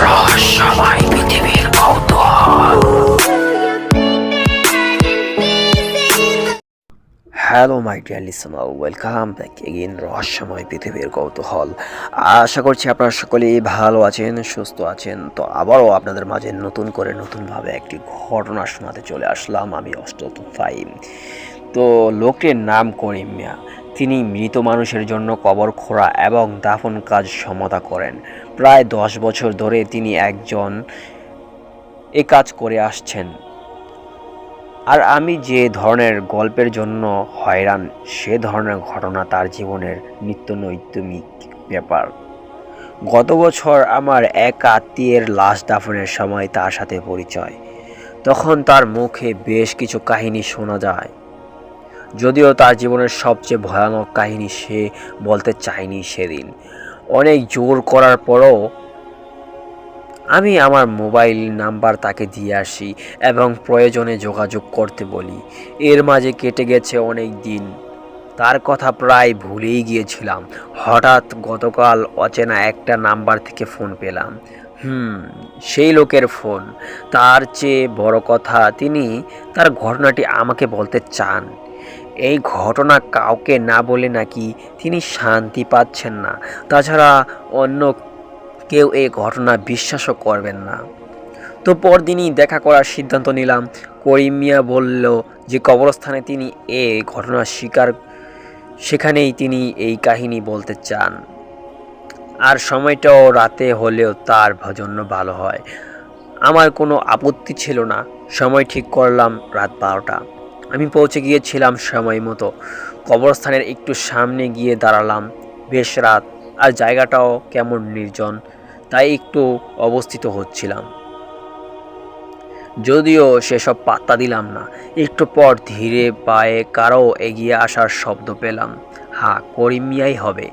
রহস্যময় পৃথিবীর কৌতূহল। Hello my dear listener, welcome back again রহস্যময় পৃথিবীর কৌতূহল। আশা করছি আপনারা সকলেই ভালো আছেন, সুস্থ আছেন। তো আবারও আপনাদের মাঝে নতুনভাবে একটি ঘটনা শোনাতে চলে আসলাম আমি, অষ্টত ফাইম। তো লোকটির নাম করিম মিয়া। তিনি মৃত মানুষের জন্য কবর খোঁড়া এবং দাফন কাজ সমাধা করেন। প্রায় 10 বছর ধরে তিনি এ কাজ করে আসছেন। আর আমি যে ধরনের গল্পের জন্য হয়রান, সে ধরনের ঘটনা তার জীবনের নিত্য নৈমিত্তিক ব্যাপার। গত বছর আমার এক আত্মীয়ের লাশ দাফনের সময় তার সাথে পরিচয়। তখন তার মুখে বেশ কিছু কাহিনী শোনা যায়, যদিও তার জীবনের সবচেয়ে ভয়ানক কাহিনী সে বলতে চায়নি সেদিন। অনেক জোর করার পরও আমি আমার মোবাইল নাম্বার তাকে দিয়ে আসি এবং প্রয়োজনে যোগাযোগ করতে বলি। এর মাঝে কেটে গেছে অনেক দিন, তার কথা প্রায় ভুলেই গিয়েছিলাম। হঠাৎ গতকাল অচেনা একটা নাম্বার থেকে ফোন পেলাম। সেই লোকের ফোন। তার চেয়ে বড় কথা, তিনি তার ঘটনাটি আমাকে বলতে চান। এই ঘটনা কাউকে না বলে নাকি তিনি শান্তি পাচ্ছেন না। তাছাড়া অন্য কেউ এই ঘটনা বিশ্বাসও করবেন না। তো পরদিনই দেখা করার সিদ্ধান্ত নিলাম। করিম মিয়া বলল যে কবরস্থানে তিনি এই ঘটনা সেখানেই তিনি এই কাহিনী বলতে চান। আর সময়টাও রাতে হলেও তার জন্য ভালো হয়। আমার কোনো আপত্তি ছিল না। সময় ঠিক করলাম রাত 12টা। আমি পৌঁছে গিয়েছিলাম সময় মতো। কবরস্থানের একটু সামনে গিয়ে দাঁড়ালাম। বেশ রাত, আর জায়গাটাও কেমন নির্জন, তাই একটু অবস্থিত হচ্ছিলাম, যদিও সেসব পাত্তা দিলাম না। একটু পর ধীরে পায়ে কারো এগিয়ে আসার শব্দ পেলাম। করিম মিয়াই হবে।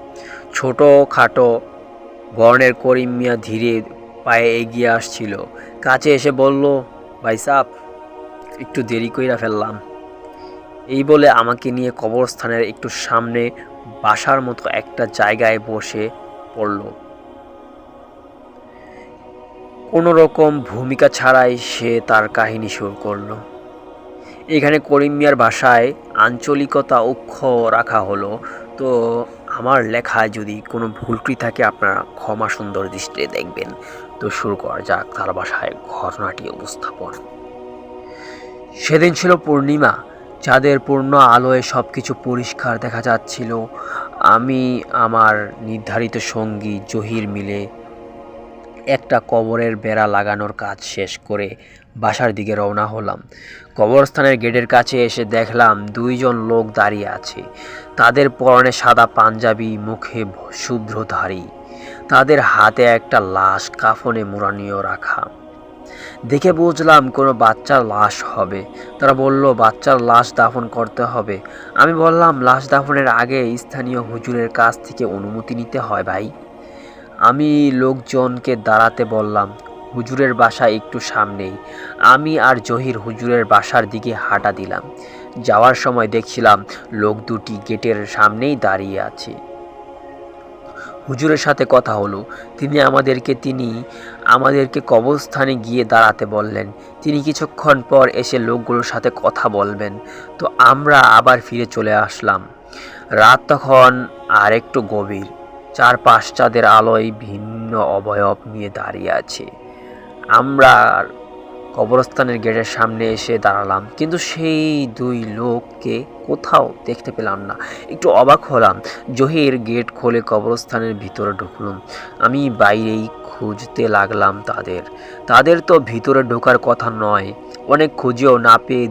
ছোট খাটো বর্ণের করিম মিয়া ধীরে পায়ে এগিয়ে আসছিল। কাছে এসে বলল, ভাই সাব, একটু দেরি কইরা ফেললাম। এই বলে আমাকে নিয়ে কবরস্থানের একটু সামনে বাসার মতো একটা জায়গায় বসে পড়ল। কোনো রকম ভূমিকা ছাড়াই সে তার কাহিনী শুরু করলো। এখানে করিম মিয়ার ভাষায় আঞ্চলিকতা অক্ষর রাখা হলো। তো আমার লেখায় যদি কোনো ভুল ত্রুটি থাকে আপনারা ক্ষমা সুন্দর দৃষ্টিতে দেখবেন। তো শুরু করা যাক তার ভাষায় ঘটনাটি উপস্থাপন। সেদিন ছিল পূর্ণিমা। চাঁদের পূর্ণ আলোয় সব কিছু পরিষ্কার দেখা যাচ্ছিল। আমি আমার নির্ধারিত সঙ্গী জহির মিলে একটা কবরের বেড়া লাগানোর কাজ শেষ করে বাসার দিকে রওনা হলাম। কবরস্থানের গেটের কাছে এসে দেখলাম 2 জন লোক দাঁড়িয়ে আছে। তাদের পরনে সাদা পাঞ্জাবি, মুখে শুভ্রধারী। তাদের হাতে একটা লাশ কাফনে মোড়ানিয়ে রাখা। দেখে বুঝলাম কোনো বাচ্চার লাশ হবে। তারা বলল বাচ্চার লাশ দাফন করতে হবে। আমি বললাম লাশ দাফনের আগে স্থানীয় হুজুরের কাছ থেকে অনুমতি নিতে হয় ভাই। আমি লোকজনকে দাঁড়াতে বললাম। হুজুরের বাসা একটু সামনেই। আমি আর জহির হুজুরের বাসার দিকে হাঁটা দিলাম। যাওয়ার সময় দেখছিলাম লোক দুটি গেটের সামনেই দাঁড়িয়ে আছে। হুজুরের সাথে কথা হলো। তিনি আমাদেরকে কবরস্থানে গিয়ে দাঁড়াতে বললেন। তিনি কিছুক্ষণ পর এসে লোকগুলোর সাথে কথা বলবেন। তো আমরা আবার ফিরে চলে আসলাম। রাত তখন আর একটু গভীর। চারপাশ চাঁদের আলোয় ভিন্ন অবয়ব নিয়ে দাঁড়িয়ে আছে। আমরা কবরস্থানের গেটের সামনে এসে দাঁড়ালাম, কিন্তু সেই 2 লোককে কোথাও দেখতে পেলাম না। একটু অবাক হলাম। জহির গেট খুলে কবরস্থানের ভিতরে ঢুকলাম। আমি বাইরেই খুঁজতে লাগলাম তাদের তো ভিতরে ঢোকার কথা নয়। অনেক খুঁজেও না পেয়ে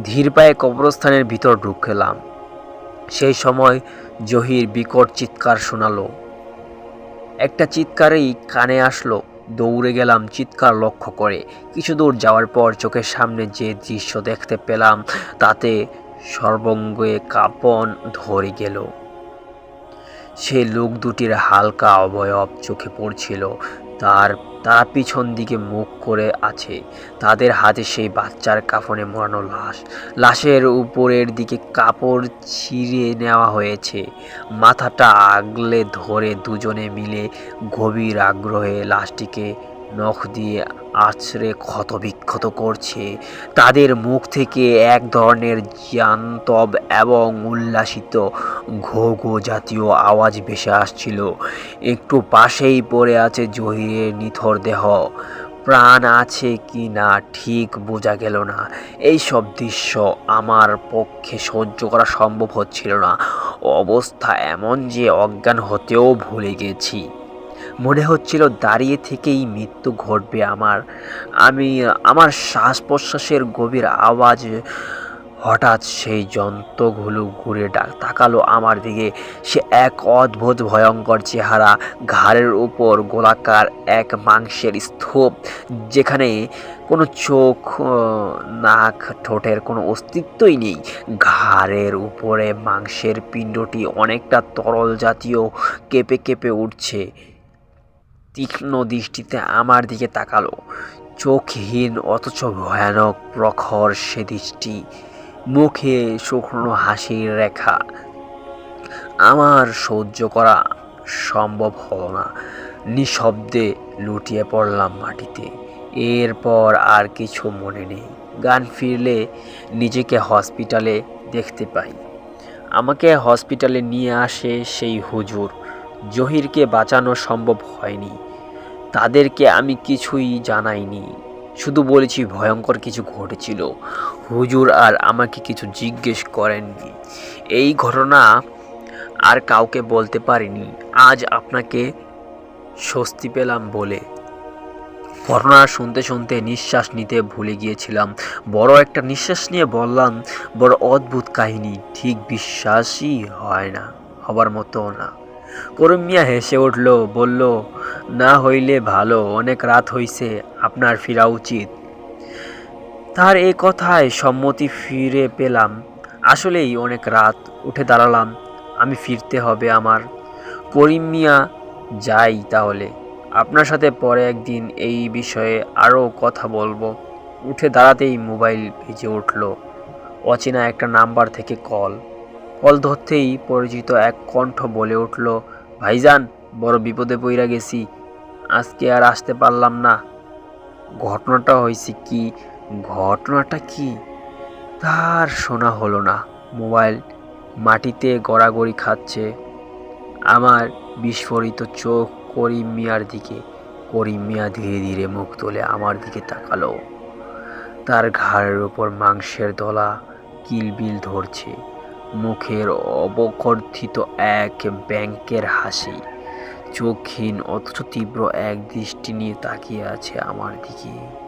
ধীর পায়ে কবরস্থানের ভিতর ঢুকলাম। সেই সময় জহির বিকট চিৎকার শোনালো। একটা চিৎকারেই কানে আসলো। দৌড়ে গেলাম চিৎকার লক্ষ্য করে। কিছু দূর যাওয়ার পর চোখের সামনে যে দৃশ্য দেখতে পেলাম তাতে সর্বাঙ্গে কাঁপন ধরে গেল। সে লোক দুটির হালকা অবয়ব চোখে পড়ছিল। তার তারা পিছন দিকে মুখ করে আছে। তাদের হাতে সেই বাচ্চার কাফনে মোড়ানো লাশ। লাশের উপরের দিকে কাপড় ছিঁড়ে নেওয়া হয়েছে। মাথাটা আগলে ধরে দুজনে মিলে গভীর আগ্রহে লাশটিকে নখ দিয়ে আছড়ে ক্ষতবিক্ষত করছে। তাদের মুখ থেকে এক ধরনের জান্তব এবং উল্লাসিত ঘো ঘো জাতীয় আওয়াজ ভেসে আসছিল। একটু পাশেই পড়ে আছে জহিরের নিথর দেহ। প্রাণ আছে কি না ঠিক বোঝা গেল না। এই সব দৃশ্য আমার পক্ষে সহ্য করা সম্ভব হচ্ছিল না। অবস্থা এমন যে অজ্ঞান হতেও ভুলে গেছি। মনে হচ্ছিল দাঁড়িয়ে থেকেই মৃত্যু ঘটবে আমার। আমার শ্বাস প্রশ্বাসের গভীর আওয়াজ। হঠাৎ সেই জন্তুগুলো ঘুরে তাকালো আমার দিকে। সে এক অদ্ভুত ভয়ঙ্কর চেহারা। ঘাড়ের উপর গোলাকার এক মাংসের স্তূপ, যেখানে কোনো চোখ, নাক, ঠোঁটের কোনো অস্তিত্বই নেই। ঘাড়ের উপরে মাংসের পিণ্ডটি অনেকটা তরল জাতীয়, কেঁপে কেঁপে উঠছে। তীক্ষ্ণ দৃষ্টিতে আমার দিকে তাকালো। চোখহীন অথচ ভয়ানক প্রখর সে দৃষ্টি। মুখে শুকনো হাসির রেখা। আমার সহ্য করা সম্ভব হলো না। নিঃশব্দে লুটিয়ে পড়লাম মাটিতে। এরপর আর কিছু মনে নেই। জ্ঞান ফিরলে নিজেকে হসপিটালে দেখতে পাই। আমাকে হসপিটালে নিয়ে আসে সেই হুজুর। জহিরকে বাঁচানো সম্ভব হয়নি। তাদেরকে আমি কিছুই জানাইনি, শুধু বলেছি ভয়ঙ্কর কিছু ঘটেছিল। হুজুর আর আমাকে কিছু জিজ্ঞেস করেননি। এই ঘটনা আর কাউকে বলতে পারিনি। আজ আপনাকে স্বস্তি পেলাম বলে। ঘটনা শুনতে শুনতে নিঃশ্বাস নিতে ভুলে গিয়েছিলাম। বড় একটা নিঃশ্বাস নিয়ে বললাম, বড় অদ্ভুত কাহিনী, ঠিক বিশ্বাসই হয় না, হবার মতো না। করিম মিয়া হেসে উঠল, বলল, না হইলে ভালো, অনেক রাত হইছে, আপনার ফিরা উচিত। তার এই কথায় সম্মতি ফিরে পেলাম। আসলেই অনেক রাত। উঠে দাঁড়ালাম। আমি ফিরতে হবে আমার। করিম মিয়া, যাই তাহলে। আপনার সাথে পরে একদিন এই বিষয়ে আরও কথা বলবো। উঠে দাঁড়াতেই মোবাইল বেজে উঠল। অচেনা একটা নাম্বার থেকে কল। কল ধরতেই পরিচিত এক কণ্ঠ বলে উঠল, ভাইজান, বড় বিপদে পইরা গেছি, আজকে আর আসতে পারলাম না। ঘটনাটা কি তার শোনা হলো না। মোবাইল মাটিতে গড়াগড়ি খাচ্ছে। আমার বিস্ফোরিত চোখ করিম মিয়ার দিকে। করিম মিয়া ধীরে ধীরে মুখ তুলে আমার দিকে তাকালো। তার ঘাড়ের উপর মাংসের দলা কিলবিল ধরছে। মুখের অবকর্থিত এক ব্যাঙের হাসি। চোখহীন অথচ তীব্র এক দৃষ্টি নিয়ে তাকিয়ে আছে আমার দিকে।